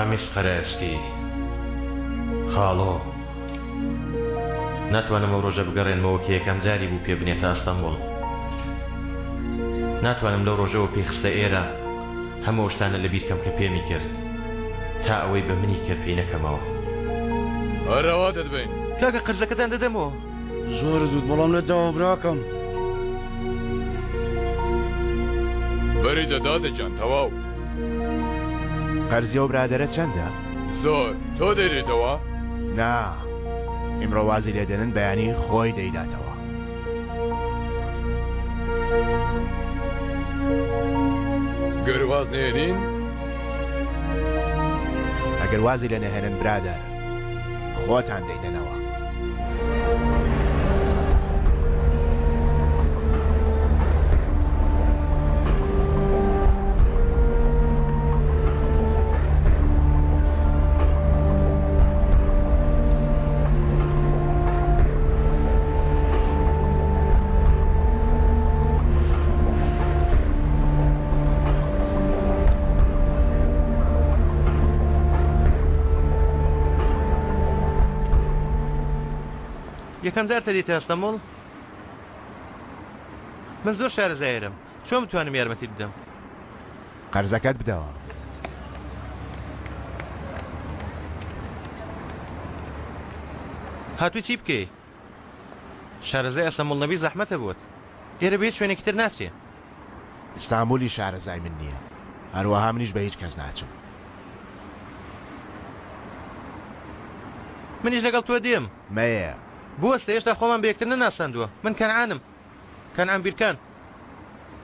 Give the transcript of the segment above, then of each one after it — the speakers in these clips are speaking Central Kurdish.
ڕامیس قەرەسکی خاڵۆ ناتوانم ئەو ڕۆژە بگەڕێنمەوە کە یەکەم جاری بوو پێ بنێتە ئەستەمبوڵ. ناتوانم لەو ڕۆژەوە پێخستە ئێرە هەموو شتانە لەبیر کەم کە پێمی کرد تا ئەوەی بە منی کرد پێی نەکەمەوە. هەرەوا دەدبین کاکە قرزەکەتان دەدەمەوە. زۆر زود بەڵام نەداوە براکەم. بەری دەدادەجان تەواو. قەرزیە و برادەرە چەندە؟ زۆر تۆ دەیرێتەوە؟ نا ئیمڕۆ وازی لێدێنن بەیانی خۆی دەیداتەوە. گەرواز نێنین؟ ئەگەر وازی لێ نەهێنن برادەر خۆتان دەیدەنەوە. یەکەم جارتە دیتە ئەستەمبوڵ؟ من زۆر شارەزایرم، چۆن بتوانم یارمەتی بدەم؟ قەرزەکەت بدەوە. هاتووی چی بکەی؟ شارەزای ئەستەمبوڵ نەبی زەحمەتە بووت. ئێرە بە هیچ شوێنێکی تر ناچێ. ئیستانبولی شارەزای من نییە، هەروەها منیش بە هیچ کەس ناچم. منیش لەگەڵ تۆ دێم. مەیە بوەستە هێشتا خۆمان بە یەکتر نەناساندووە. من کەنعانم، کەنعان بیرکان.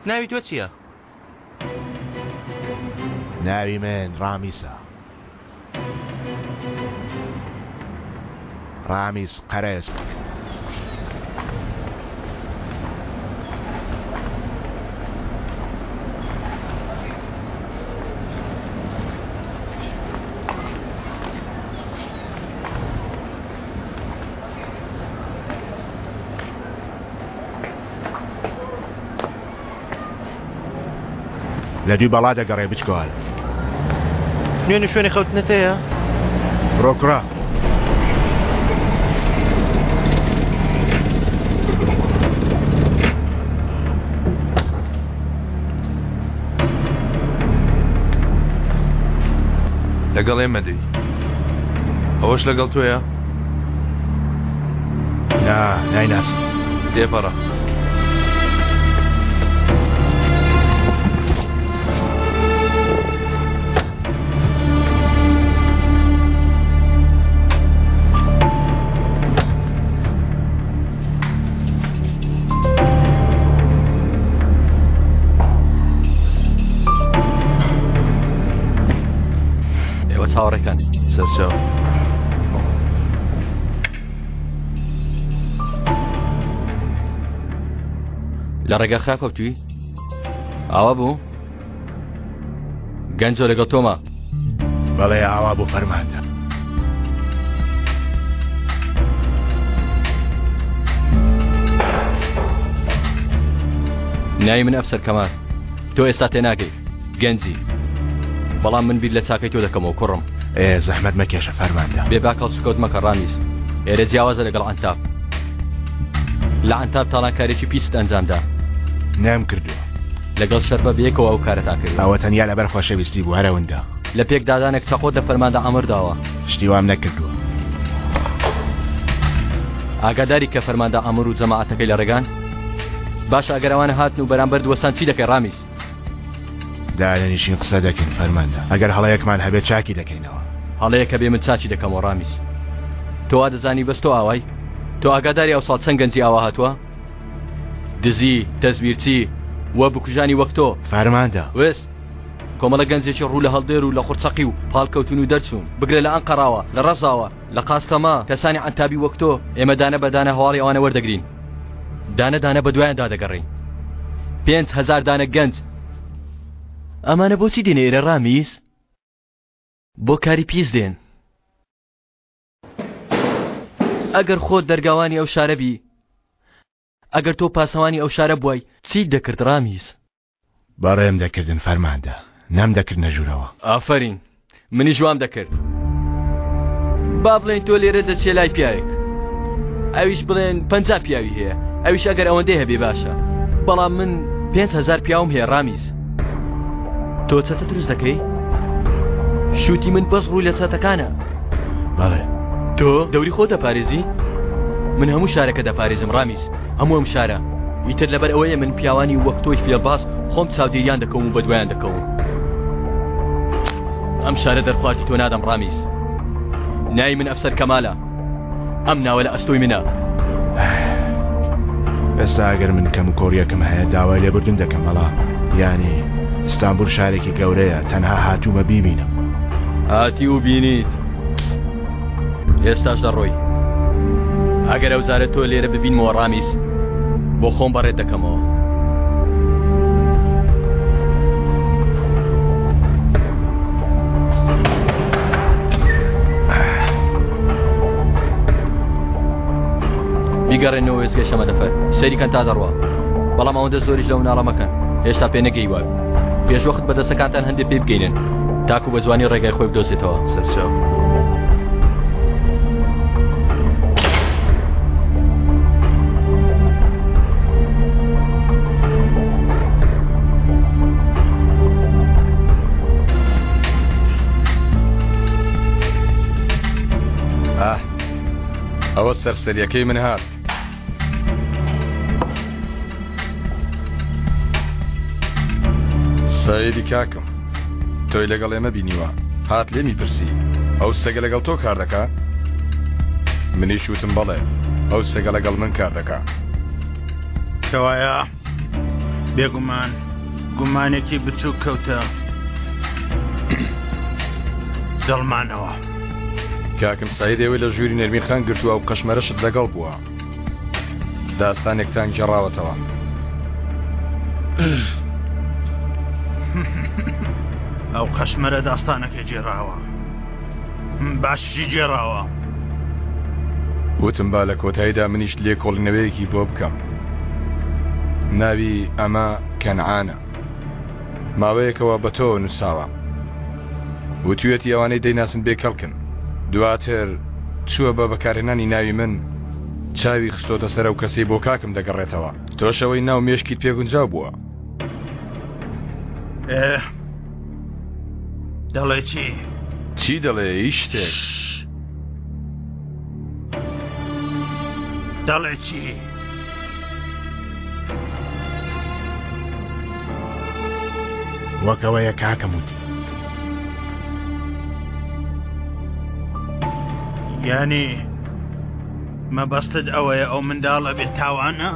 ناوی تۆ چییە؟ ناوی من ڕامیسە. ڕامیس قەرەس. لە دوی بەڵا دەگەڕێ بچکۆل. نوێنی شوێنی خەوتنەتەیە؟ ڕۆکڕە. لەگەڵ ئێمە دەی. ئەوەش لەگەڵ تۆیە؟ نا نایناسم. دێپەڕە. چاوەڕێکان سەرچاو. لە ڕێگا خراکەوتووی؟ ئاوا بوو؟ گەنجۆ لەگەڵ تۆمە؟ بەڵێ ئاوا بوو فەرماندا. ناوی من ئەفسەر کەمال. تۆ ئێستا تێناگەی گەنجی، بەڵام من بیر لە چاکەی تۆ دەکەمەوە کوڕم. زەحمەت مەکێشە فەرماندا. بێ باکەڵ سکەوت مەکە ڕامیس. ئێرە جیاوازە لەگەڵ ئەنتاب. لە ئەنتاب تاڵانکارێکی پیست ئەنجامدا. نام کردووە. لەگەڵ شەربە بەیەکەوە ئەو کارەتان کرد. ئەوە تەنیا لەبەر خۆشەویستی بوو هەرەوەندا. لە پێک دادانێک چەقۆ لە فەرماندا ئەمرداوە. شتی وام نەکردووە. ئاگاداری کە فەرماندا ئەمر و جەماعەتەکەی لە ڕێگان؟ باش ئەگەر ئەوانە هاتن و بەرامبەر دووەسان چی دەکەی ڕامیس؟ دادەنیشین قسە دەکەین فەرماندا. ئەگەر هەڵەیەکمان هەبێت چاکی دەکەینەوە. هەڵەیەکە بێ من چاچی دەکەمەوە ڕامیس. تۆ وا دەزانی بەس تۆ ئاوای؟ تۆ ئاگاداری ئەو ساڵ چەند گەنجی ئاوا هاتووە؟ دزی، تەزویرچی، وە بکوژانی وەک تۆ. فەرماندا. وێست کۆمەڵە گەنجێکی ڕوو لە هەڵدێر و لە قورچەقی و پاڵکەوتون و دەرچوون بگرێ لە ئەنقەراوە، لە ڕەزاوە، لە قاستەما. کەسانی ئەنتابی وەک تۆ ئێمە دانە بەدانە هەواڵی ئەوانە وەردەگرین. دانە دانە بە دوایان دادەگەڕین. 5,000 دانە گەنج. ئەمانە بۆچی دێنێ ئێرە ڕامیس؟ بۆ کاری پیس دێن. ئەگەر خۆت دەرگاوانی ئەو شارە بی، ئەگەر تۆ پاسەوانی ئەو شارە بووای، چیت دەکرد ڕامیس؟ بەڕێم دەکردن فەرماندا، نام دەکردنە ژوورەوە. ئافرین، منی جوام دەکرد با بڵێن تۆ لێرە دەچێ لای پیاوێک ئەویش بڵێن 50 پیاوی هەیە ئەویش ئەگەر ئەوەندەی هەبێ باشە بەڵام من 5000 پیاوم هەیە ڕامیز تۆ چەتە دروست دەکەی شوتی من بەس ڕووی لە چەتەکانە بەڵێ تۆ دەوری خۆ دەپارێزی من هەموو شارەکە دەپارێزم ڕامیز هەموو ئەم شارە ئیتر لەبەر ئەوەیە من پیاوانی وەک تۆی فێڵباز خۆم چاودێریان دەکەم و بەدوایان دەکەم ئەم شارە دەرخواردی تۆ نادەم ڕامیز ناوی من ئەفسەر کەمالە ئەم ناوە لە ئەستۆی منە ئێستا ئەگەر من کەم و کۆڕیەکەم هەیە داوای لێبوردن دەکەم بەڵام یانی ئیستانبول شارێکی گەورەیە تەنها هاتوومە بیبینم هاتی و بینیت ئێستاش دەڕۆی ئەگەر ئەو جارە تۆ لێرە ببینمەوە ڕامیز بۆ خۆم بەڕێت دەکەمەوە بیگەڕێنەوە وێزگە شەمە دەفەر سەریکەن تا دەڕوە بەڵام ئەوەندە زۆریش لەو ناڵە مەکەن هێشتا پێ نەگەیوە پێشوەخت بەدەستەکانتان هەندێک پێ بگەینن تاکو بە جوانی ڕێگای خۆی بدۆزێتەوە سەرچاو ئەوە سەرسەریەکەی من هات سەیدی کاکم تۆی لەگەڵ ئێمە بینیوە هات لێمی پرسی ئەو سەگە لەگەڵ تۆ کار دەکا منیش وتم بەڵێ ئەو سەگە لەگەڵ من کار دەکا کەوایە بێگومان گومانێکی بچوو کەوتە دڵمانەوە کاکم سەیدەوەی لە ژووری نەرمین خان گرتووە و قەشمەرەشت لەگەڵ بووە داستانێکتان جێڕاوەتەوە ئەو قەشمەرە داستانەکە جێراوە باشی جێراوە وتم با لە کۆتاییدا منیش لێ کۆڵینەوەیەکی بۆ بکەم ناوی ئەمە کەنعانە ماوەیەکەوە بە تۆ نووساوە وتوێتی ئەوانەی دەیناسن بێکەڵکن دواتر چووە بە بەکارهێنانی ناوی من چاوی خستۆتە سەر و کەسەی بۆ کاکم دەگەڕێتەوە تۆشەوەی ناو مێشکیت پێگونجاو بووە دەڵێ چی دەڵێ هیچ شتێک دەڵێ چی وەکەوەیە کاکەم وتی یانی مەبەستت ئەوەیە ئەو منداڵە بێت تاوانە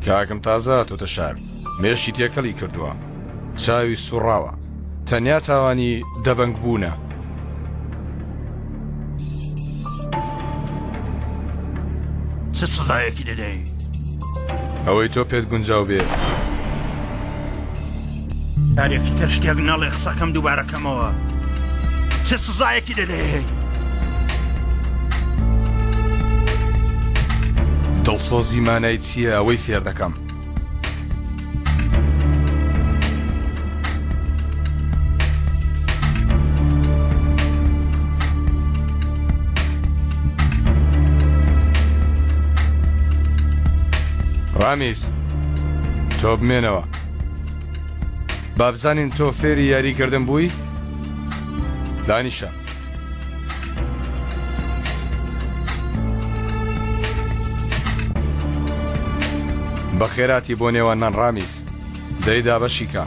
کاکم تازە تۆتە شار مێشی تێکەڵی کردووە چاوی سوڕاوە تەنیا تاوانی دەبنگ بوونە چ سزایەکی دەدەی ئەوەی تۆ پێت گونجاو بێ یارێکی تر شتێک نەڵێ قسەکەم دووبارەکەمەوە چ سزایەکی دەدەی دڵسۆزی مانای چییە ئەوەی فێر دەکەم ڕامیز تۆ بمێنەوە با بزانین تۆ فێری یاریکردن بووی دانیشە بە خێراتی بۆ نێوانان ڕامیز دەیدا بەشیکە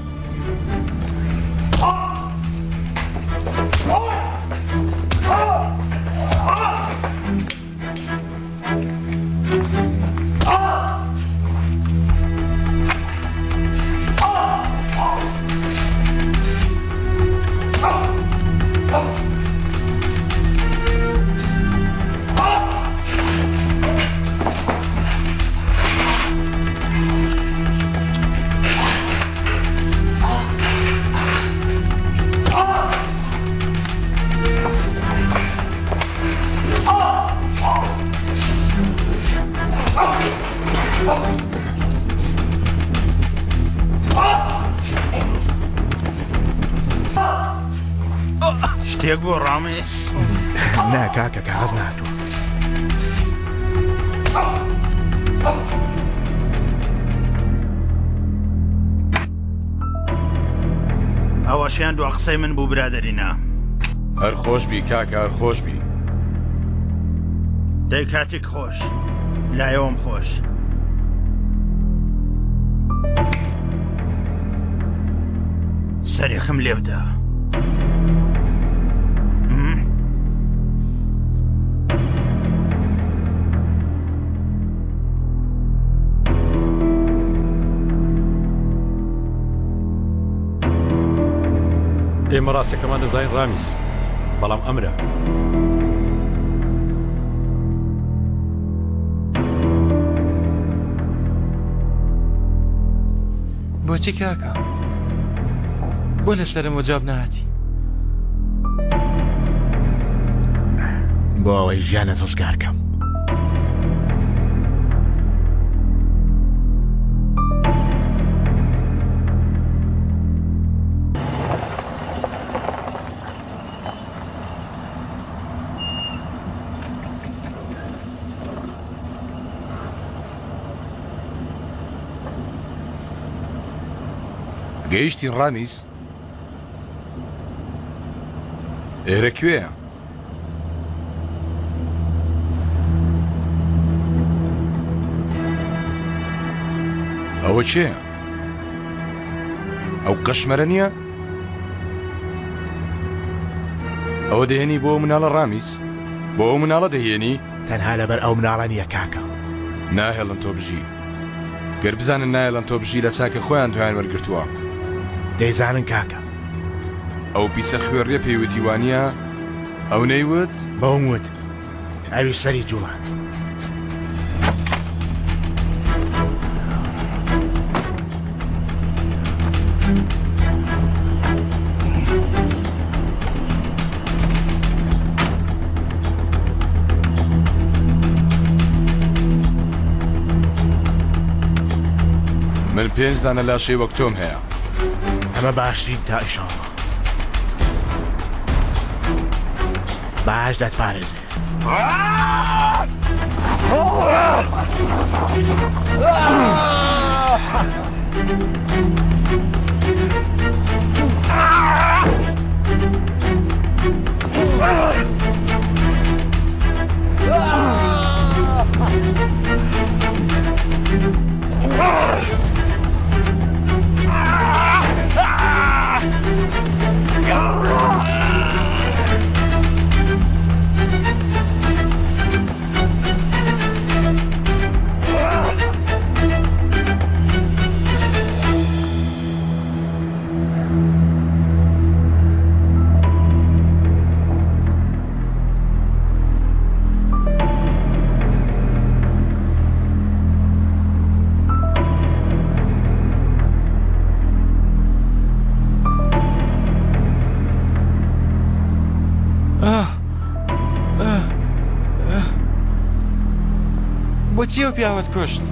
شتێک بۆ ڕامێس نا کاکە کاغەز نهاتووە. ئەوەشیان دو قسەی من بوو برادەرینا. هەر خۆش بی کاکە، هەر خۆش بی. دەی کاتێک خۆش لایەوەم خۆش. سەرێکم لێ بدە. ئێمە ڕاستەکەمان دەزانین ڕامیس، بەڵام ئەمرە بۆچی کاکە؟ بۆ لەسەرم وەجاب نهاتی؟ بۆ ئەوەی ژیانت ڕزگار کەم. گەیشتی ڕامیس؟ ئێرە کوێیە؟ ئەوە چێە؟ ئەو قەشمەرە نییە؟ ئەوە دەهێنی بۆ مناڵە ڕامیس؟ بۆ ئەو مناڵە دەهێنی؟ تەنها لەبەر ئەو مناڵە نییە کاکە. ناهێڵن تۆ بژی. گەر بزانن نایڵەن تۆ بژی لە چاکە خۆیان تویان وەرگرتووە. دەیزانن کاکە. ئەو پیسە خوێڕێ پێیوتی وانە ئەو نەیوت؟ بەوم وت ئەوی سەری جوڵان. من 5 دانە لاشەی وەک تۆم هەیە. ئەمە باشترین تا ئیشاڵڵا. باش دەتپارێزێ. بۆچی ئەو پیاوەت کوشت؟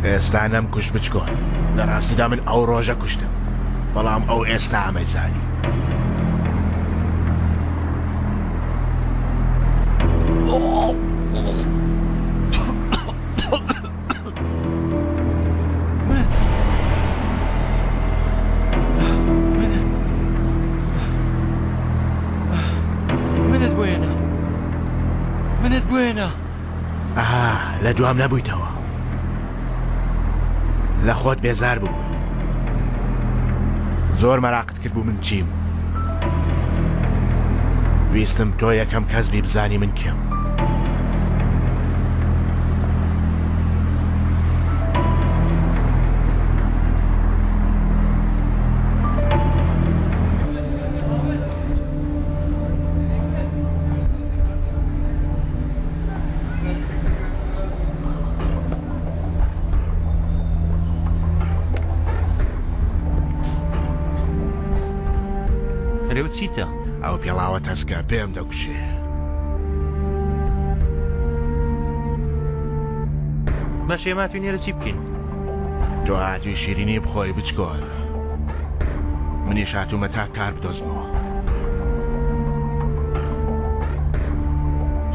ئێستا نەم کوشت بچکۆن. لە ڕاستیدا من ئەو ڕۆژە کوشتم، بەڵام ئەو ئێستا ئەمەزانی. منت بوێنە. ئاها لە دوام نەبوویتەوە. لە خۆت بێزار بوو. زۆر مەراقت کرد بوو من چیم. ویستم تۆ یەکەم کەس بی بزانی من کێم. هەرێ چیتە؟ ئەو پێڵاوە تەسکە پێم دەکوشێ. بە شێماتوی نێرە چی بکەین؟ تۆ هاتووی شیرینی بخۆی بچکۆن. منیش هاتوومە تا کار بدۆزمەوە.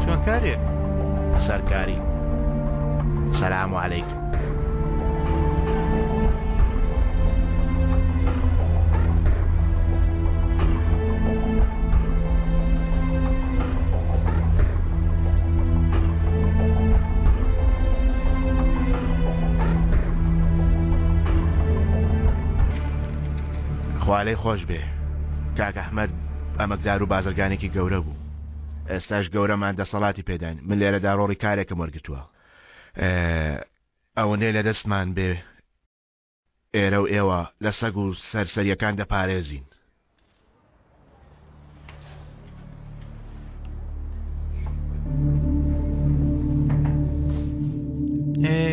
چۆن کارێک؟ سەرکاری. سەلام عەلەیکم. خوالەی خۆش بێ کاک ئەحمەد ئەمەکدار و بازرگانێکی گەورە بوو. ئێستاش گەورەمان دەسەڵاتی پێداین. من لێرەدا ڕۆڕی کارێکم وەرگتووە. ئەوەندەی لە دەستمان بێ ئێرە و ئێوە لە سەگ و سەرسەریەکان دەپارێزین.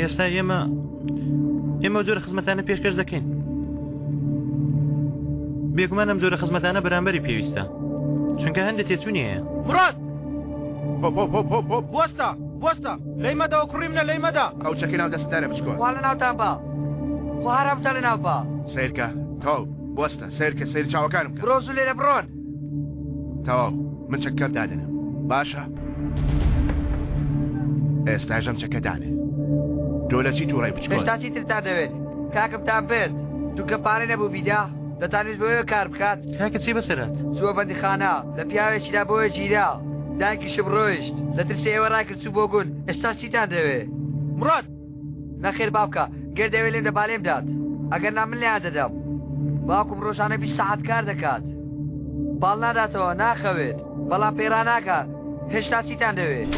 ئێستا ئێمە جۆرە خزمەتانە پێشکەش دەکەین. بێگومانم جۆرە خزمەتانە بەرامبەری پێویستە، چونکە هەندێک تێچوونی هەیە. مراد بۆستە لەیمەدەوە کوڕی منە لەیمەدا. قەوچەکە ناو دەستدارە بچکۆ. وا لە ناوتان بە خۆ هەرابتە لە ناو بە. سیرکە تەواو بۆستە سیرکە سیر چاوەکانم کە برۆ زوو لێرە بڕۆن. تەواو من چەکەم دادنم. باشە ئێستاژەم چەکە دانێ. تۆ لە چی تووڕێی بچکۆ؟ هێشتا چیترتان دەوێت کاکمتان بێت چونکە پارەی نەبوو بیدا دەتانوێت بۆیە کار بکات. کاکە چی بەسەرات؟ چووە بەندیخانە لە پیاوێکیدا بۆیە گیرا دایکیشم ڕۆیشت لە ترسی ئێوە ڕاکرد چوو بۆ گون. ئێستا چیتان دەوێت؟ مراد نەخێر باوکە گەر دەوێت لێم لە بالێم دات ئەگەر نا من لێیان دەدەم. باوکم ڕۆژانە 20 ساعات کار دەکات باڵ ناداتەوە ناخەوێت بەڵام پەیڕان ناکات. هێشتا چیتان دەوێت؟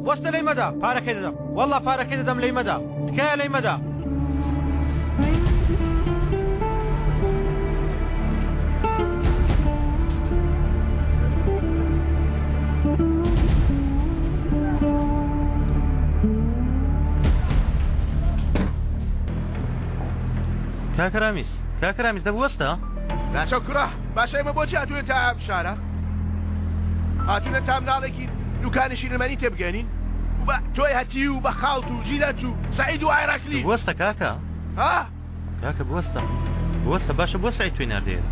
بۆستە لەیمەدا پارەکەی دەدەم. وەڵڵا پارەکەی دەدەم لەیمەدا. تکایە لەیمەدا. کاکەرامیس دەبوەستە؟ ناچەو کوڕە باشە ئێمە بۆچی هاتوونە تا ئەم شارە؟ هاتوونە تا مناڵێکی دوکانی شیرمەنی تێبگەنین و تۆی هەتی و بە خاڵت و ژیلەت و سەعید و عێراقلی. بوەستە کاکە؟ ها؟ کاکە بوەستە باشە بۆ سەعید توی ناردێرە؟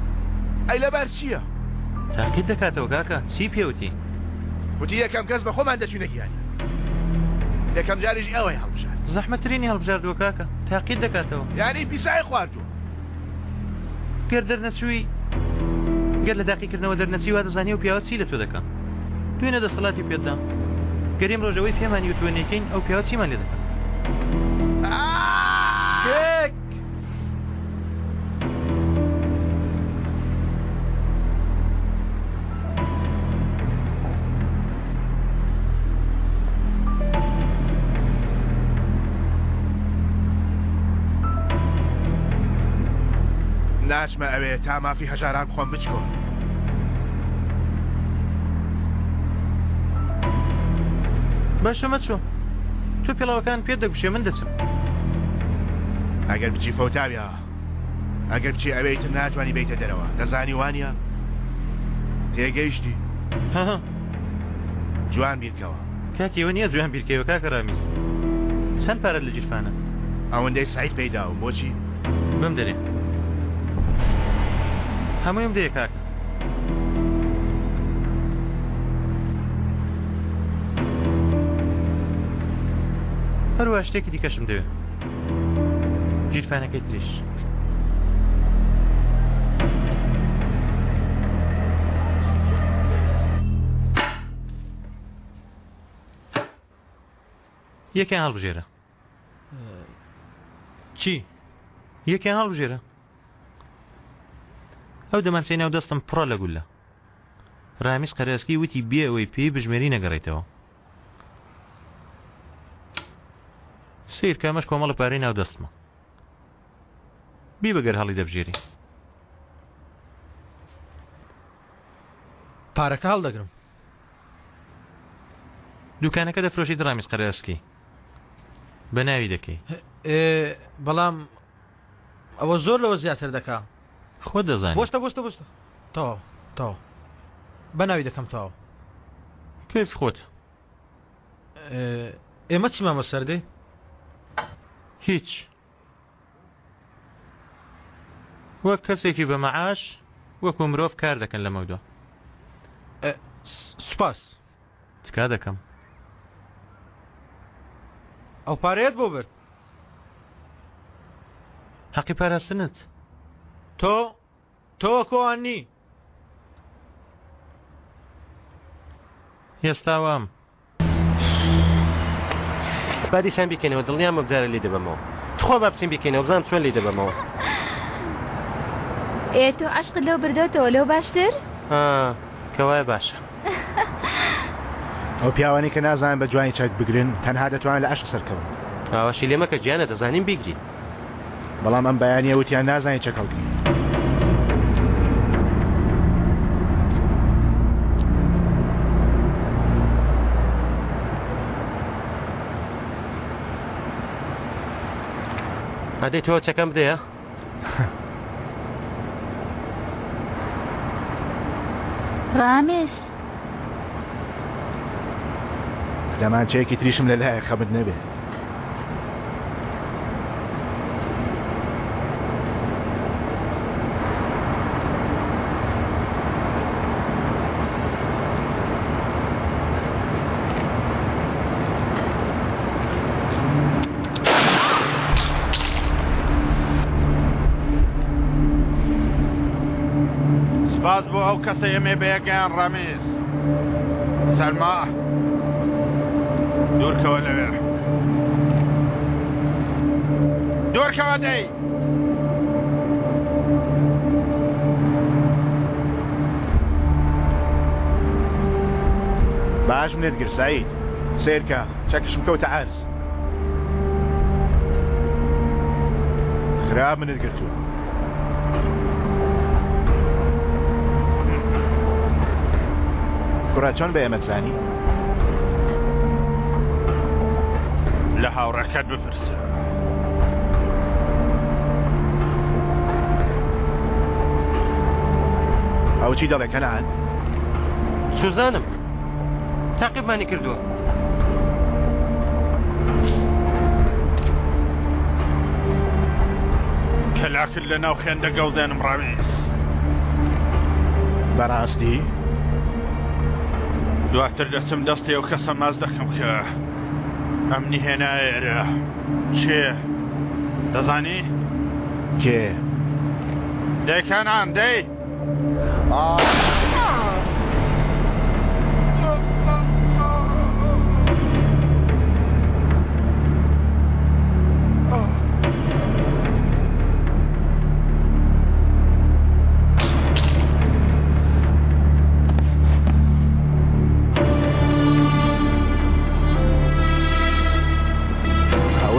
ئەی لەبەر چییە؟ تاقید دەکاتەوە کاکە چی پێوتی؟ وتی یەکەم کەس بە خۆمان دەچوونە گیانی. یەکەم جاریش ئەوەی هەڵبژار. زەحمەترینی هەڵبژاردووە کاکە تاقید دەکاتەوە. یعنی پیسای خواردووە. گەر دەرنەچووی گەر لە داقیکردنەوە دەرنەچی وا دەزانی و پیاوە چی لە تۆ دەکەم. دوێنە دەسەڵاتی پێدام گەریم ڕۆژەوەی پێمانی وتوانێکین ئەو پیاوە چیمان لێ دەکەم. ناچمە ئەوێ تا مافی هەژاران بخۆم بچکۆ. باشە مەچۆ تۆ پێڵاوەکان پێ دەگوشێ من دەچم. ئەگەر بچی فەوتاویە ئەگەر بچی ئەوەیتر ناتوانانی بیتە دەرەوە دەزانی وانە تێگەیشتی جوان بیرکەوە. کاتیەوە نییە جوان بیرکەوە کاکەرامیس. چەند پارەت لە جیرفانە؟ ئەوەندەی سعید پەیدا و بۆچی؟ بم دەرێ هەموویم دەیە کاکە. هەروە شتێکی دیکەشم دەوێت جیرفانەکەی تریش. یەکیان هەڵبژێرە. چی؟ یەکیان هەڵبژێرە. ئەو دەمانچەی ناو دەستم پڕە لە گولە. ڕامیس قەرەسکی وتی بێ ئەوەی پێی بژمێری نەگەڕێتەوە. سیر کامەش کۆمەڵە پارەی ناو دەستمە. بی بەگەر هەڵی دەبژێری. پارەکە هەڵدەگرم. دوکانەکە دەفرۆشیت ڕامیس قەرەسکی. بە ناوی دەکەی. بەڵام ئەوە زۆر لەوە زیاتر دەکا. خۆ دەزانێت. بۆستە تەواو بە ناوی دەکەم تەواو. کەیف خۆت. ئێمە چیمان بەسەر دێ؟ هیچ. وەک کەسێکی بە مەعاش وەکو مرۆڤ کار دەکەن لە مەودۆ. سوپاس. تکا دەکەم. ئەو پارەیەت بۆ برد. حەقی پاراستنت. تۆ کۆوانی. هێستاوام. با دیسان بیکەنەوە دڵنیام بجارە لێ دەبەمەوە. تخوا با بچین بیکەنەوە بزانم چۆن لێ دەبەمەوە. تۆ عەشقت لەو بردەوتەوە لەو باشتر؟ کەوایە باشە. ئەو پیاوانی کە نازانن بە جوانی چاک بگرن تەنها دەتوانن لە عەشق سەرکەون. ئاواشی لێ مەکە گیانە دەزانین بیگرین. بەڵام ئەم بەیانیە وتیان نازانین چەک هەڵگرین. هەدەی تۆ چەکەم بدەیە؟ ڕامێز دەمانچەیەکی تریشم لەلایە خەبت نەبێت. سپاس بۆ ئەو کەسە ئێمێ بەیەکیان ڕەمیز. سەلما دوورکەوە لەوێ. دوورکەوە دەی. باش منێت گر سعید. سیرکە چەکشم کەوتە عەرز. خراب منێت گرتووە. کوڕە چۆن بە ئێمە زانی؟ لە هاوڕەکەت بپرسە. ئەو چی دەڵێ کەنعان؟ سوزانم تاقیبمانی کردووە. کەلاکرد لە ناو خوێندە گەڵدێنم ڕەمیز. بەڕاستی؟ دواتر دەچم دەستی ئەو کەسە ماز دەکەم کە ئەمنی هێنایە ئێرە. چێ؟ دەزانی؟ کێ؟ دەی کەنعان دەی.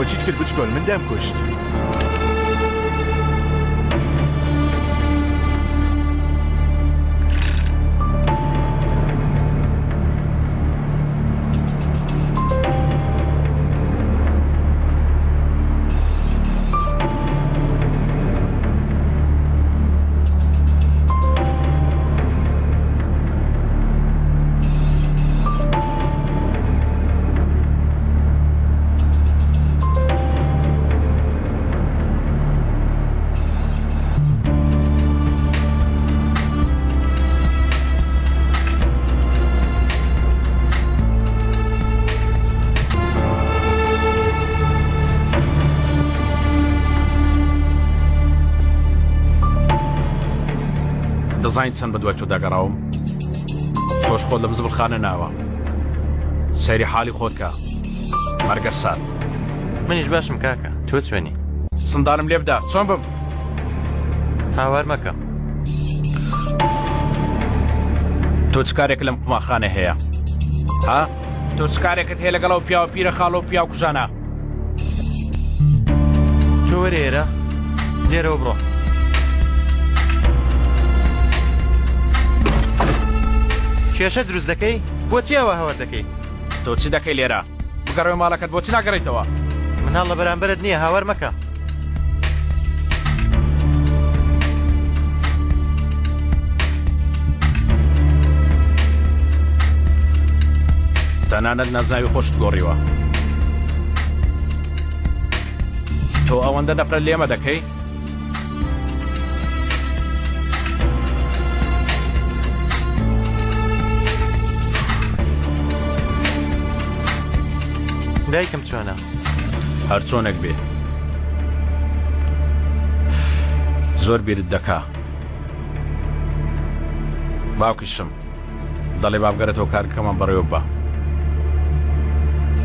چیت کرد بچکۆل من دەم کوشت. دەزانین چەند بە دوای تۆ داگەڕاوم. تۆش خۆت لە مزبڵخانە ناوە. سەیری حاڵی خۆتکە. مەرگە سات. منیش باشم کاکە. تۆ چۆنی؟ سندانم لێ بدە. چۆن بم؟ هاوار مەکە. تۆ چ کارێک لەم قوماخانە هەیە؟ ها؟ تۆ چ کارێکت هەیە لەگەڵ ئەو پیاوە پیرە خاڵە و پیاو کوژانە؟ تۆ وەرە ئێرە لێرەوە بڕۆ. کێشە دروست دەکەی؟ بۆچی ئەوە هەوار دەکەی؟ تۆ چی دەکەی لێرە؟ بگەڕێ ماڵەکەت بۆچی ناگەڕێیتەوە؟ مناڵ لە بەرامبەرت نییە هاوار مەکە. تەنانەت نازاوی خۆشت گۆڕیوە. تۆ ئەوەندە نەفرەت لێمە دەکەی؟ دایکم چۆنە؟ هەر چۆنێک بێ زۆر بیرت دەکا. باوکیشم دەڵێ بابگەرێتەوە کارەکەمان بەڕێوە بە.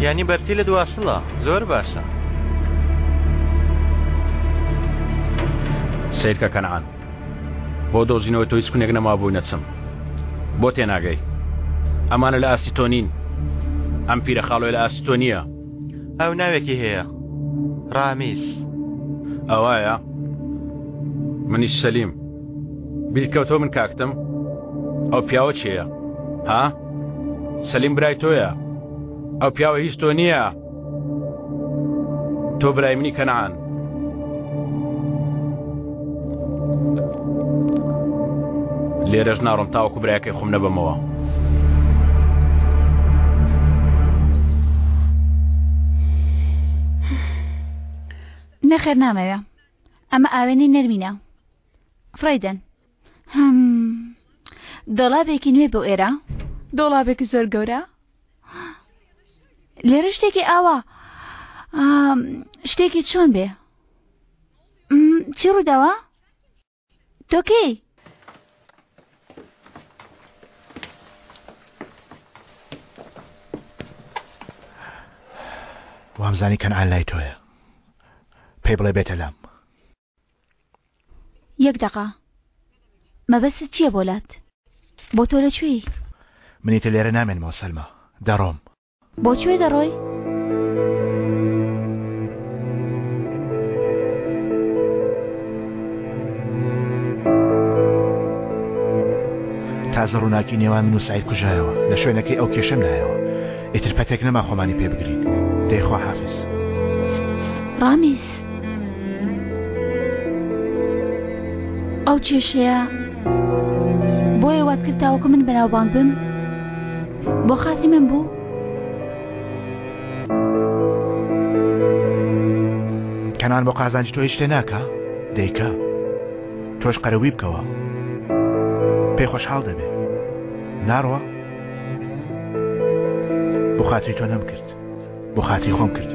یانی بەرتی لە دواسڵە زۆر باشە. سیرکە کەنعان بۆ دۆزینەوە تۆ هیچ کونێک نەما بووی نەچم بۆ تێناگەی. ئەمانە لە ئاستی تۆ نین. ئەم پیرە خاڵۆی لە ئاستی تۆ نییە. ئەو ناوێکی هەیە ڕامیس. ئەوایە منیش سەلیم. بیرکەوتەوە من کاکتم. ئەو پیاوە چییە؟ ها؟ سەلیم برای تۆیە. ئەو پیاوە هیچ تۆ نییە. تۆ برای منی کەنعان. لێرەش ناڕۆم تاوەکو برایەکەی خۆم نەبەمەوە. نەخێر نامەوێ. ئەمە ئاوێنەی نەرمینە. فڕیدەن دۆڵابێکی نوێ بۆ ئێرە؟ دۆڵابێکی زۆر گەورە؟ لێرە شتێکی ئاوا شتێکی چۆن بێ؟ چی ڕووداوە؟ تۆکەی؟ وامزانی کەنعان لای تۆیە. پێی بڵێ بێتە لام. یەک دەقا مەبەست چییە بۆلات؟ بۆ تۆ لەکوێی؟ منیتە لێرە نامێنمەوە سەلما. دەڕۆم. بۆ کوێ دەڕۆی؟ تازە ڕووناکی نێوان من و سعید کوژایەوە. لە شوێنەکەی ئەو کێشەم لایەوە. ئیتر پەتێک نەما خۆمانی پێ بگرین. دەیخوا حافز. ڕامیس ئەو کێشەیە بۆیە وات کرد تاوەکو من بەناوبانگ بم؟ بۆ خاتری من بوو؟ کەنان بۆ قازانجی تۆ هیچ شتێ ناکە؟ دەیکا. تۆش قەرەوی بکەوە. پێی خۆشحاڵ دەبێ. ناڕوە؟ بۆ خاتری تۆ نەم کرد. بۆ خاتری خۆم کرد.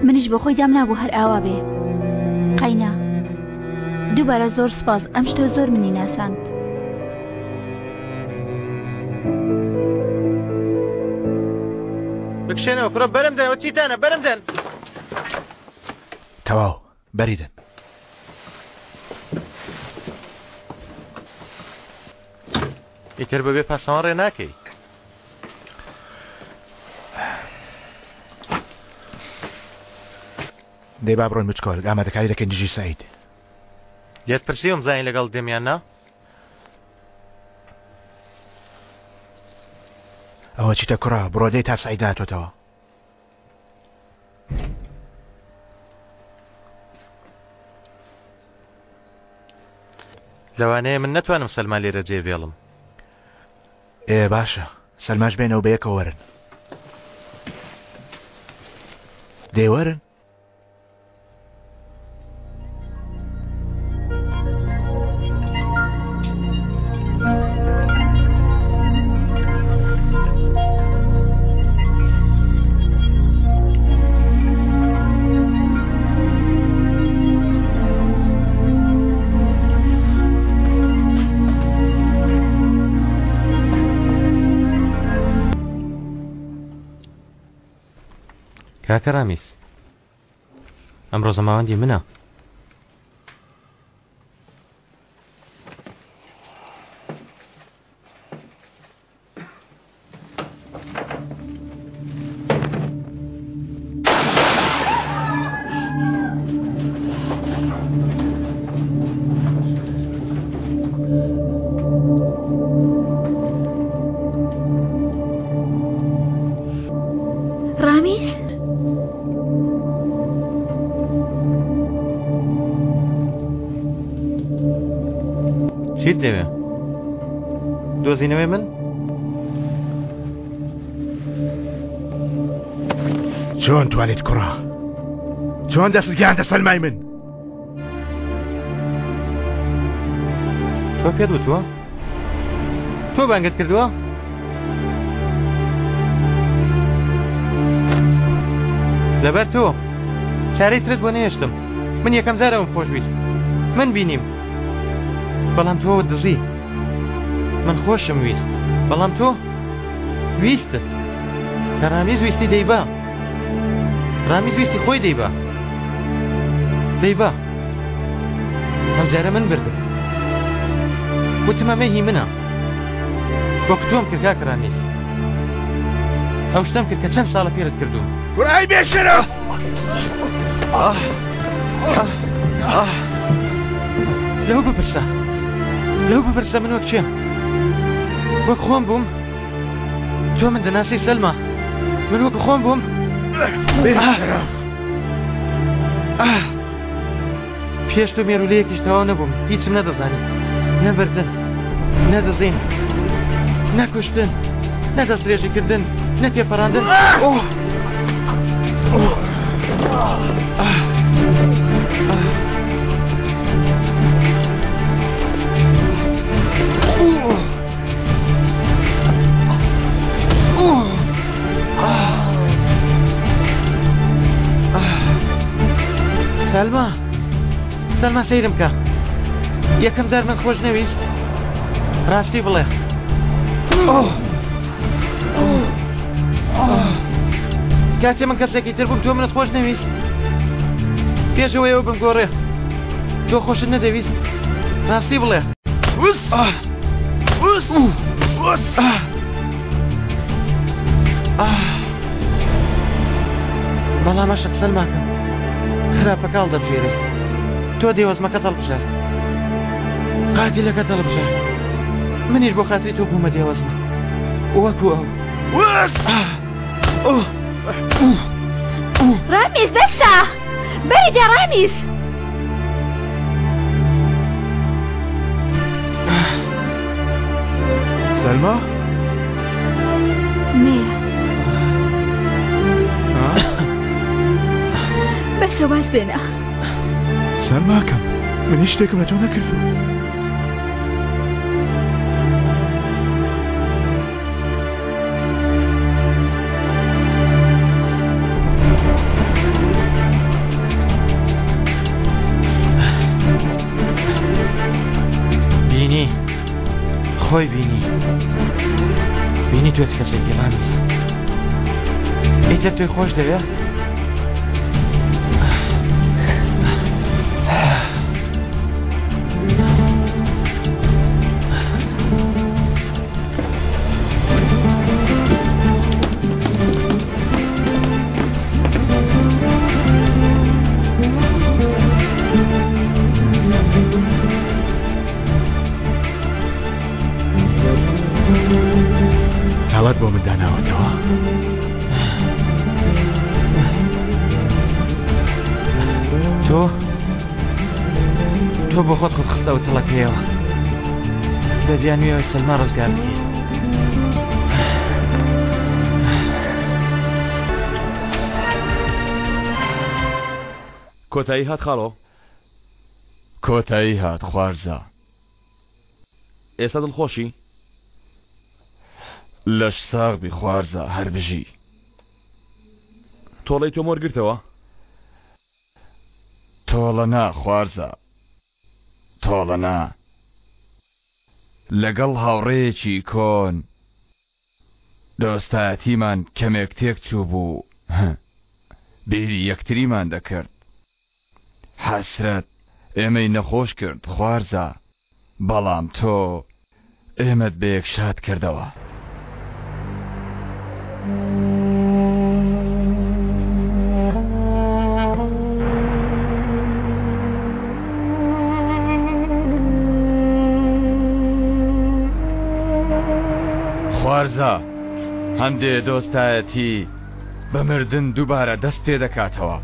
منیش بۆ خۆی دام نابوو هەر ئاوا بێ. قەینا دووبارە زۆر سپاس. ئەم شتۆ زۆر منی ناساند. بکشێنەوە کوڕە بەرم دەن. ئەوە چیتانە؟ بەرم دەن. تەواو بەریدەن. ئیتر بەبێ پاسەوان ڕێ ناکەی. دەی با بڕۆین بچکۆل. ئامادەکاری دەکەین دژی سەعید. لێت پرسیوم زین لەگەڵ دێمیانە؟ ئەوە چیتە کوڕە؟ بڕۆدەی تا سەعید هاتۆتەوە. لەوانەیە من نەتوانم سەلما لێرە جێبێڵم. باشە سەلماش بێنەوە بە یەکە وەرن. دێوەرن. کاکە ڕامیس ئەمڕۆ زەماوەندی منە. چیت دەوێ؟ دۆزینەوەی من؟ چۆن توانیت کوڕە؟ چۆن دەست گیاندە سەلمای من؟ تۆ پێت وتووە؟ تۆ بانگت کردووە؟ لەبەر تۆ چارەی ترت بۆ نێشتم. من یەکەم جارەوەم خۆشویست. من بینیم. بەڵام تۆ دزی. من خۆشم ویست. بەڵام تۆ ویستت. کە ڕامیز ویستی دەیبا. ڕامیز ویستی خۆی دەیبا. دەیبا. ئەم جارە من بردم. وتم ئەمە هی منە. وەکو تۆم کرد کاکە ڕامیز. ئەو شتەم کرد کە چەند ساڵە پێرت کردووم. ورای بێشەرە! لەو بپرسە. لەو بپرسە من وەک چێم. وەک خۆم بووم. تۆ من دەناسی سەلما. من وەک خۆم بووم. بێشەرە! پێش تۆ مێرولەیەکیش تەواو نەبووم. هیچم نەدەزانی. نەبردن. نەدەزین. نەکوشتن. نەدەستێژیکردن. نەتێپەڕاندن. سەلما سەلما سەیرم کە یەکەم جار من خۆش نەویست ڕاستی بڵێ کاتێ من کەسێکی تر بووم تۆ منت خۆش نەویست پێشەوەیەوە بمگۆڕێ تۆ خۆشت نەدەویست ڕاستی بڵێ بەڵام ئەشق سەلماکەم خراپەکاڵ دەبژێرێ تۆ دێوەزمەکە هەڵبژار قاتیلەکە هەڵبژار منیش بۆ خاتری تۆ بوومە دێوەزمە وەکو ئەو ڕامیز دەستە بەریدە ڕامیز سەلما؟ نێ بەسە باس بێنە سەلماکەم من هیچ شتێکم لە تۆ نەکردو خۆی بینی توێت کەسێکی ڕامیز ئیتر توی خۆش دەوێ؟ کاڵات بۆ من داناوەتەوە تۆ بۆ خۆت خستەوە تەڵەکەیەوە دەبیانوێەوەی سەلما ڕزگار بکەی کۆتایی هات خاڵۆ کۆتایی هات خوارزە ئێستا دڵخۆشی لەش ساغبی خوارزە هەر بژی تۆڵەی تۆ مۆرگرتەوە تۆڵە نا خوارزە تۆڵە نا لەگەڵ هاوڕێیەکی کۆن دۆستایەتیمان کەمێک تێک چوو بوو بیری یەکتریمان دەکرد حەسرەت ئێمەی نەخۆش کرد خوارزە بەڵام تۆ ئێمەت بەیەک شاد کردەوە خوارزە هەندێ دۆستایەتی بە مردن دووبارە دەست پێ دەکاتەوە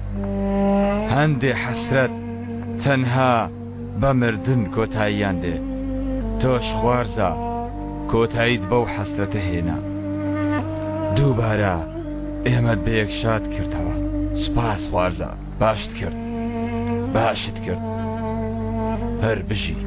هەندێ حەسرەت تەنها بە مردن کۆتاییان دێ تۆش خوارزە کۆتاییت بەو حەسرەتە هێنا دووبارە ئێمەت بەیەک شاد کردەوە سپاس خوارزە باشت کرد باشت کرد هەر بژی